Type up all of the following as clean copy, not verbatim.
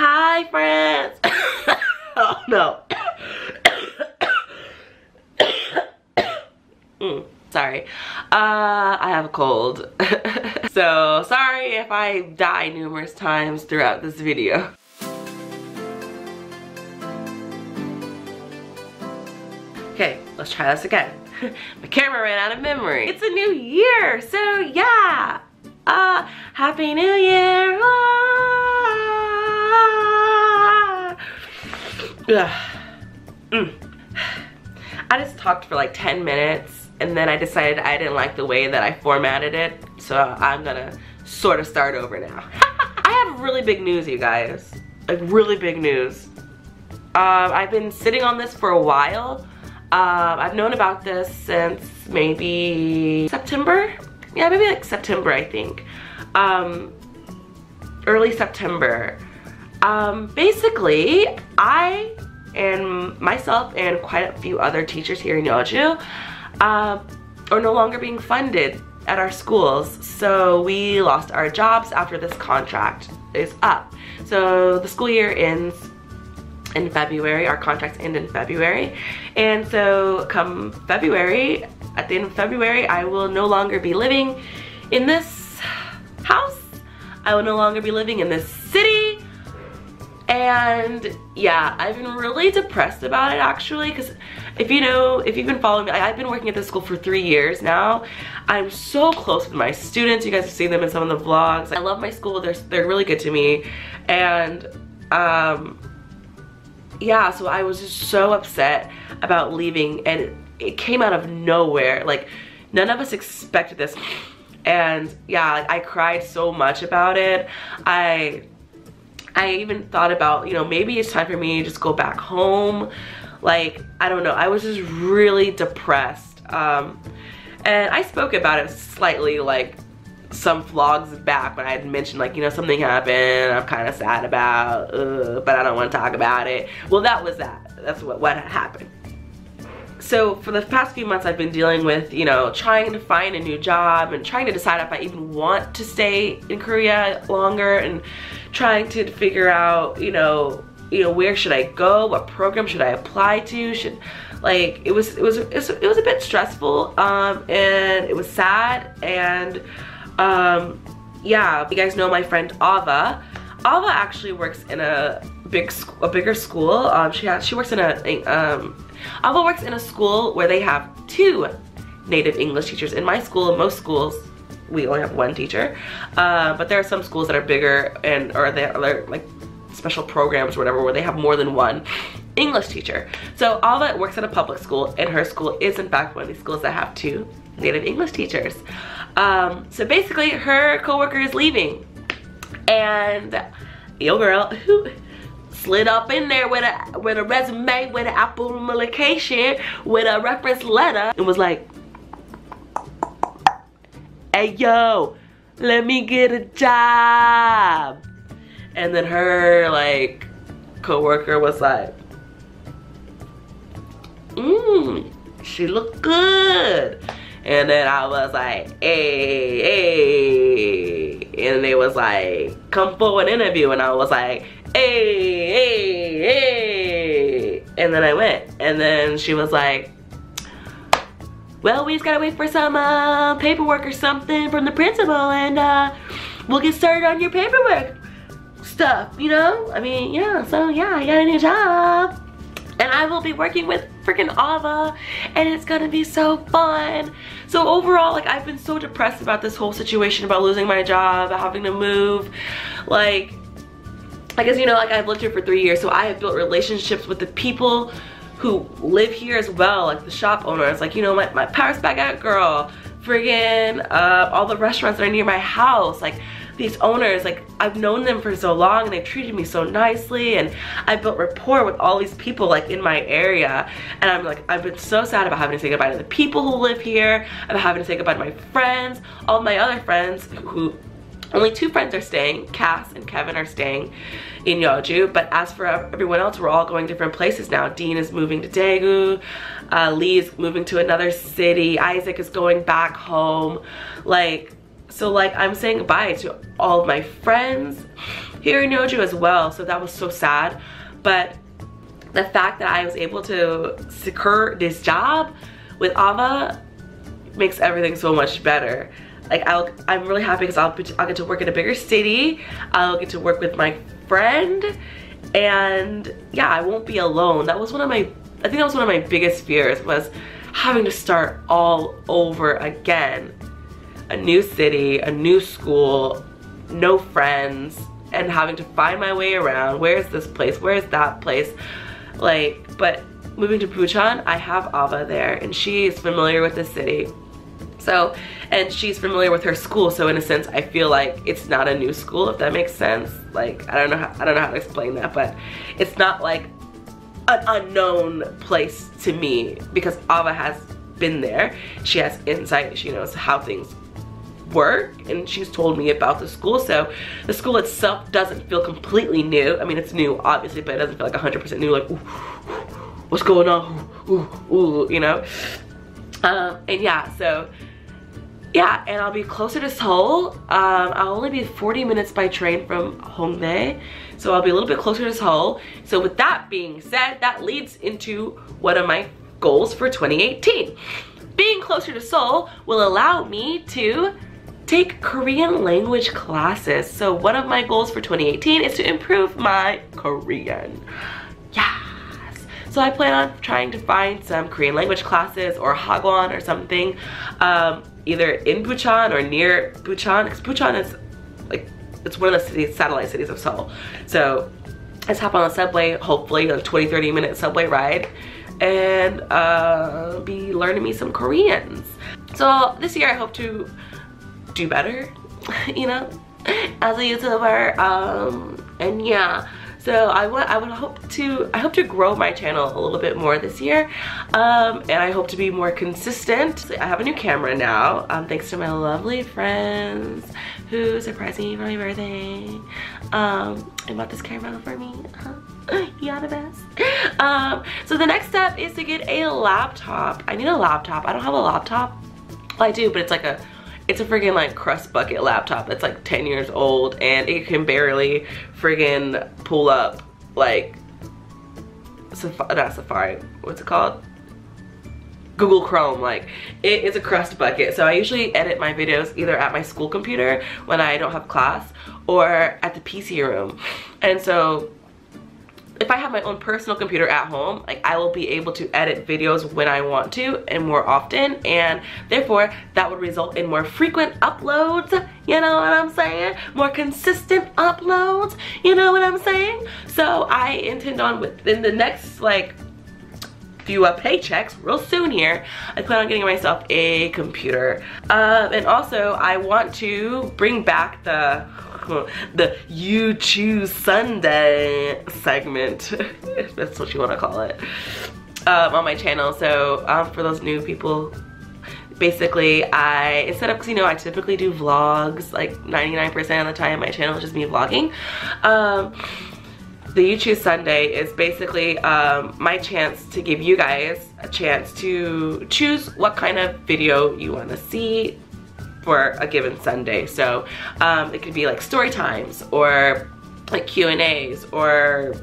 Hi friends. Oh no. Sorry, I have a cold. So sorry if I die numerous times throughout this video. Okay, let's try this again. My camera ran out of memory. It's a new year, so yeah. Happy New Year. I just talked for like 10 minutes and then I decided I didn't like the way that I formatted it, so I'm gonna sort of start over now. I have really big news, you guys. Like really big news. I've been sitting on this for a while. I've known about this since maybe September. Yeah, maybe like September, I think. Early September. Basically, I and myself and quite a few other teachers here in Yeoju are no longer being funded at our schools. So we lost our jobs after this contract is up. So the school year ends in February. Our contracts end in February. And so come February, at the end of February, I will no longer be living in this house. I will no longer be living in this city. And yeah, I've been really depressed about it actually, because if you've been following me, I've been working at this school for 3 years now. I'm so close with my students. You guys have seen them in some of the vlogs. I love my school. They're really good to me. And yeah, so I was just so upset about leaving, and it came out of nowhere. Like none of us expected this. And yeah, like, I cried so much about it. I even thought about, maybe it's time for me to just go back home. Like, I don't know. I was just really depressed. And I spoke about it slightly, like, some vlogs back when I had mentioned, like, something happened I'm kind of sad about, but I don't want to talk about it. Well, that was that. That's what happened. So for the past few months I've been dealing with, trying to find a new job and trying to decide if I even want to stay in Korea longer, and trying to figure out, where should I go? What program should I apply to? It was a bit stressful, and it was sad. And yeah, you guys know my friend Ava. Ava actually works in a bigger school. She works in Ava works in a school where they have 2 native English teachers. In my school, most schools, we only have 1 teacher. But there are some schools that are bigger or they're like special programs or whatever, where they have more than 1 English teacher. So Ava works at a public school, and her school is in fact one of these schools that have 2 native English teachers. So basically her coworker is leaving, and your girl who slid up in there with a resume, with an application, with a reference letter, and was like, hey yo, let me get a job. And then her like coworker was like, she looked good. And then I was like, hey. And they was like, come for an interview. And I was like, hey. And then I went. And then she was like, well, we just gotta wait for some paperwork or something from the principal, and we'll get started on your paperwork stuff, I mean, yeah, so yeah, I got a new job. And I will be working with freaking Ava, and it's gonna be so fun. So overall, like, I've been so depressed about this whole situation, about losing my job, having to move. Like, as you know, like, I've lived here for 3 years, so I have built relationships with the people who live here as well, like the shop owners, like, my Paris baguette girl, friggin' all the restaurants that are near my house, like, these owners, like, I've known them for so long, and they've treated me so nicely, and I built rapport with all these people, like, in my area. And I've been so sad about having to say goodbye to the people who live here, about having to say goodbye to my friends. All of my other friends, who only 2 friends are staying, Cass and Kevin are staying in Yeoju, but as for everyone else, we're all going different places now. Dean is moving to Daegu, Lee is moving to another city, Isaac is going back home. So like, I'm saying goodbye to all of my friends. here in Yeoju as well, so that was so sad. But the fact that I was able to secure this job with Ava makes everything so much better. Like I'm really happy because I'll get to work in a bigger city. I'll get to work with my friend, and yeah, I won't be alone. That was I think that was one of my biggest fears, was having to start all over again. A new city, a new school, no friends, and having to find my way around. Where's this place? Where's that place? Like, but moving to Bucheon, I have Ava there, and she's familiar with the city. So, and she's familiar with her school, so in a sense, I feel like it's not a new school, if that makes sense. Like, I don't know how to explain that, but it's not like an unknown place to me, because Ava has been there. She has insight, she knows how things work, and she's told me about the school. So the school itself doesn't feel completely new. I mean, it's new, obviously, but it doesn't feel like 100% new, like, ooh, what's going on, ooh, you know? And yeah, so, yeah, and I'll be closer to Seoul. I'll only be 40 minutes by train from Hongdae, so I'll be a little bit closer to Seoul. So with that being said, that leads into one of my goals for 2018. Being closer to Seoul will allow me to take Korean language classes. So one of my goals for 2018 is to improve my Korean. Yes. So I plan on trying to find some Korean language classes or hagwon or something, either in Bucheon or near Bucheon, because Bucheon is like, it's one of the satellite cities of Seoul. So let's hop on a subway, hopefully a 20-30 minute subway ride, and be learning me some Koreans. So this year I hope to do better, you know, as a YouTuber, and yeah. So I hope to grow my channel a little bit more this year, and I hope to be more consistent. I have a new camera now, thanks to my lovely friends who surprised me for my birthday, and bought this camera for me. Yeah, the best. So the next step is to get a laptop. I need a laptop. I don't have a laptop. Well, I do, but it's a friggin' like crust bucket laptop that's like 10 years old, and it can barely friggin' pull up like not Safari, what's it called? Google Chrome. Like, it is a crust bucket. So I usually edit my videos either at my school computer when I don't have class, or at the PC room. And so if I have my own personal computer at home, like, I will be able to edit videos when I want to and more often, and therefore that would result in more frequent uploads, you know what I'm saying? More consistent uploads, you know what I'm saying? So I intend on, within the next like few paychecks real soon here, I plan on getting myself a computer. And also I want to bring back the You Choose Sunday segment, if that's what you want to call it, on my channel. So for those new people, basically instead of, because you know I typically do vlogs like 99% of the time, my channel is just me vlogging. The You Choose Sunday is basically my chance to give you guys a chance to choose what kind of video you want to see for a given Sunday. So it could be like story times, or like Q&As, or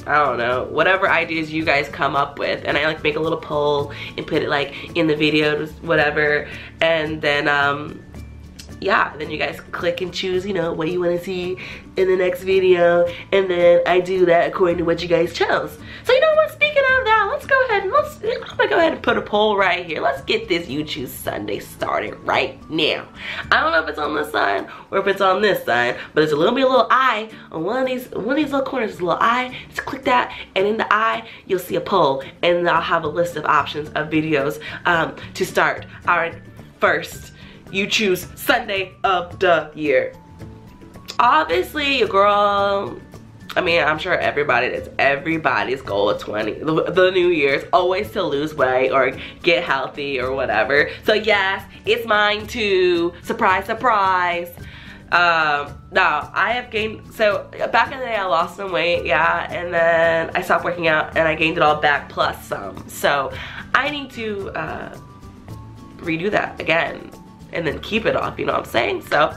I don't know, whatever ideas you guys come up with, and I like make a little poll and put it like in the video, whatever, and then yeah, then you guys click and choose, you know, what you want to see in the next video, and then I do that according to what you guys chose. So you know what, speaking of that, let's go ahead and I'm gonna go ahead and put a poll right here. Let's get this You Choose Sunday started right now. I don't know if it's on this side or if it's on this side, but it's a little eye on one of these little corners. There's a little eye. Just click that, and in the eye you'll see a poll, and I'll have a list of options of videos to start our first You Choose Sunday of the year. Obviously, your girl, I mean, I'm sure everybody's goal of the new year's always to lose weight or get healthy or whatever. So yes, it's mine too. Surprise, surprise. No, I have gained, so back in the day I lost some weight, yeah, and then I stopped working out and I gained it all back plus some. So I need to redo that again and then keep it off, you know what I'm saying? So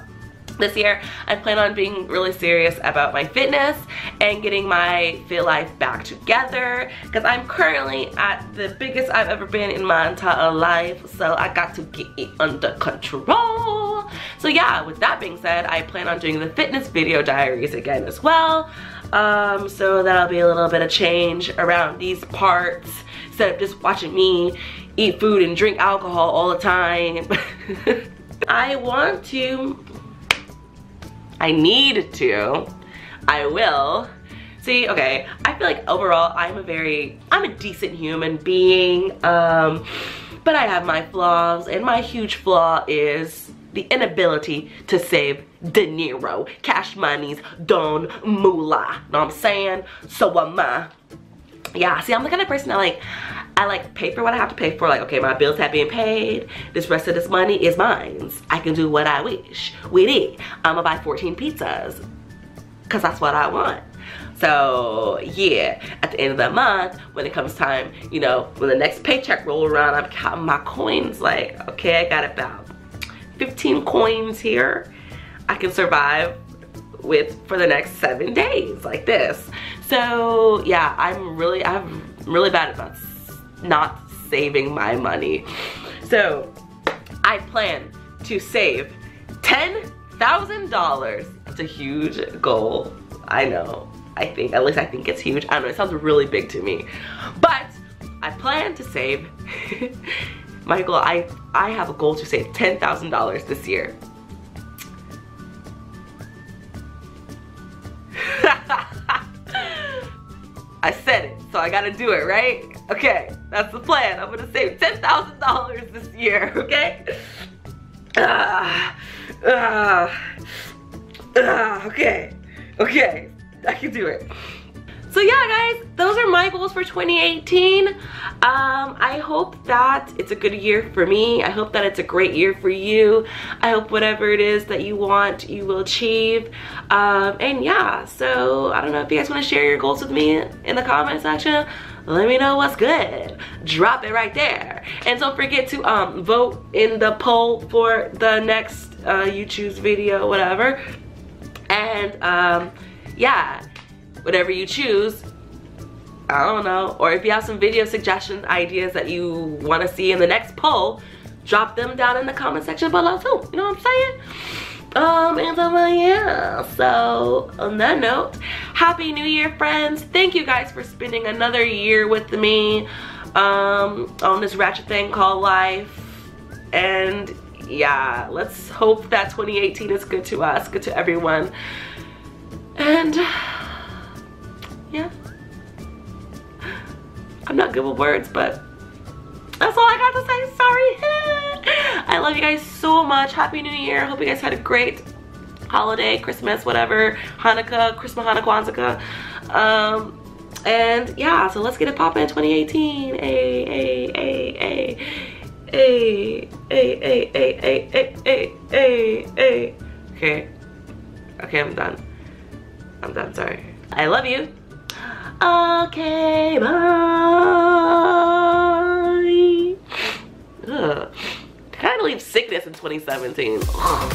This year, I plan on being really serious about my fitness and getting my fit life back together, because I'm currently at the biggest I've ever been in my entire life, so I got to get it under control. So yeah, with that being said, I plan on doing the fitness video diaries again as well. So that'll be a little bit of change around these parts, instead of just watching me eat food and drink alcohol all the time. I need to, I will. See, okay, I feel like overall I'm a decent human being, but I have my flaws, and my huge flaw is the inability to save dinero, cash monies, don moolah, know what I'm saying? So yeah, see, I'm the kind of person that I like pay for what I have to pay for. Like, okay, my bills have been paid. This rest of this money is mine. I can do what I wish with it. I'm gonna buy 14 pizzas because that's what I want. So yeah, at the end of the month, when it comes time, you know, when the next paycheck roll around, I'm counting my coins. Like, okay, I got about 15 coins here. I can survive with for the next 7 days like this. So yeah, I'm really bad about not saving my money. So I plan to save $10,000. It's a huge goal. I know. At least I think it's huge. I don't know, it sounds really big to me. But I plan to save my goal. I have a goal to save $10,000 this year. I said it, so I gotta do it, right? Okay, that's the plan. I'm gonna save $10,000 this year, okay? Okay, I can do it. So yeah, guys, those are my goals for 2018. I hope that it's a good year for me. I hope that it's a great year for you. I hope whatever it is that you want, you will achieve. And yeah, so I don't know if you guys want to share your goals with me in the comment section. Let me know what's good. Drop it right there. And don't forget to vote in the poll for the next you choose video, whatever. And yeah, whatever you choose, I don't know, or if you have some video suggestion ideas that you want to see in the next poll, drop them down in the comment section below too. You know what I'm saying? Yeah, so on that note, happy new year, friends. Thank you guys for spending another year with me on this ratchet thing called life. And yeah, let's hope that 2018 is good to us, good to everyone. And yeah, I'm not good with words, but that's all I got to say. Sorry. I love you guys so much. Happy New Year. Hope you guys had a great holiday, Christmas, whatever, Hanukkah, Christmas, Hanukkah, Kwanzaa. And yeah, so let's get it poppin' in 2018. Okay, I'm done. Sorry. I love you. Okay, bye. Ugh. Kind of leave sickness in 2017. Ugh.